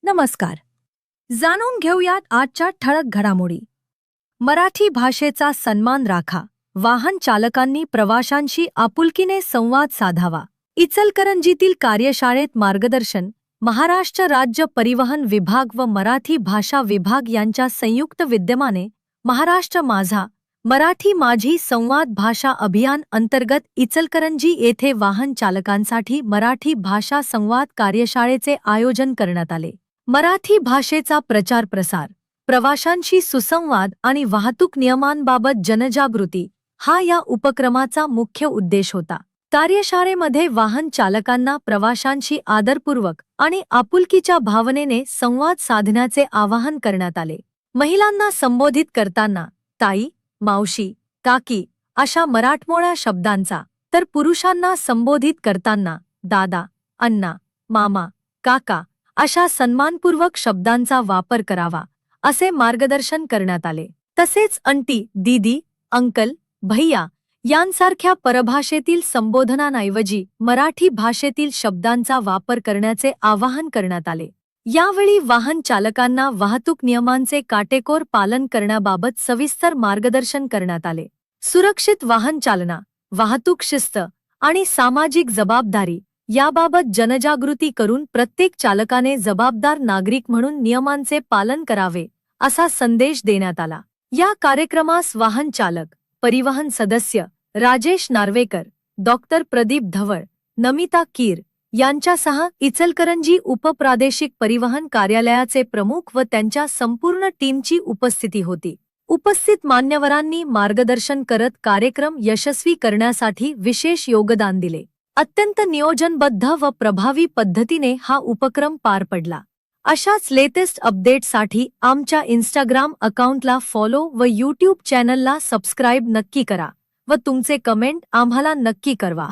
नमस्कार. जाणून घेऊयात आजच्या ठळक घडामोडी. मराठी भाषेचा सन्मान राखा. वाहन चालकांनी प्रवाशांशी आपुलकीने संवाद साधावा. इचलकरंजीतील कार्यशाळेत मार्गदर्शन. महाराष्ट्र राज्य परिवहन विभाग व मराठी भाषा विभाग यांच्या संयुक्त विद्यमाने महाराष्ट्र माझा मराठी माझी संवाद भाषा अभियान अंतर्गत इचलकरंजी येथे वाहन चालकांसाठी मराठी भाषा संवाद कार्यशाळेचे आयोजन करण्यात आले. मराठी भाषेचा प्रचार प्रसार, प्रवाशांशी सुसंवाद आणि वाहतूक नियमांबाबत जनजागृती हा या उपक्रमाचा मुख्य उद्देश होता. कार्यशाळेमध्ये वाहन चालकांना प्रवाशांशी आदरपूर्वक आणि आपुलकीच्या भावनेने संवाद साधण्याचे आवाहन करण्यात आले. महिलांना संबोधित करताना ताई, मावशी, काकी अशा मराठमोळ्या शब्दांचा, तर पुरुषांना संबोधित करताना दादा, अण्णा, मामा, काका अशा सन्मानपूर्वक शब्दांचा वापर करावा असे मार्गदर्शन करण्यात आले. तसेच अंटी, दीदी, अंकल, भैया यांसारख्या परभाषेतील संबोधनांऐवजी मराठी भाषेतील शब्दांचा वापर करण्याचे आवाहन करण्यात आले. यावेळी वाहन चालकांना वाहतूक नियमांचे काटेकोर पालन करण्याबाबत सविस्तर मार्गदर्शन करण्यात आले. सुरक्षित वाहन चालना, वाहतूक शिस्त आणि सामाजिक जबाबदारी याबाबत जनजागृती करून प्रत्येक चालकाने जबाबदार नागरिक म्हणून नियमांचे पालन करावे असा संदेश देण्यात आला. या कार्यक्रमास वाहन चालक, परिवहन सदस्य राजेश नार्वेकर, डॉक्टर प्रदीप धवळ, नमिता कीर यांच्यासह इचलकरंजी उपप्रादेशिक परिवहन कार्यालयाचे प्रमुख व त्यांच्या संपूर्ण टीमची उपस्थिती होती. उपस्थित मान्यवरांनी मार्गदर्शन करत कार्यक्रम यशस्वी करण्यासाठी विशेष योगदान दिले. अत्यंत नियोजनबद्ध व प्रभावी पद्धतीने हा उपक्रम पार पडला. अशाच लेटेस्ट अपडेट्ससाठी आमच्या इंस्टाग्राम अकाउंटला फॉलो व यूट्यूब चॅनलला सबस्क्राईब नक्की करा व तुमचे कमेंट आम्हाला नक्की कळवा.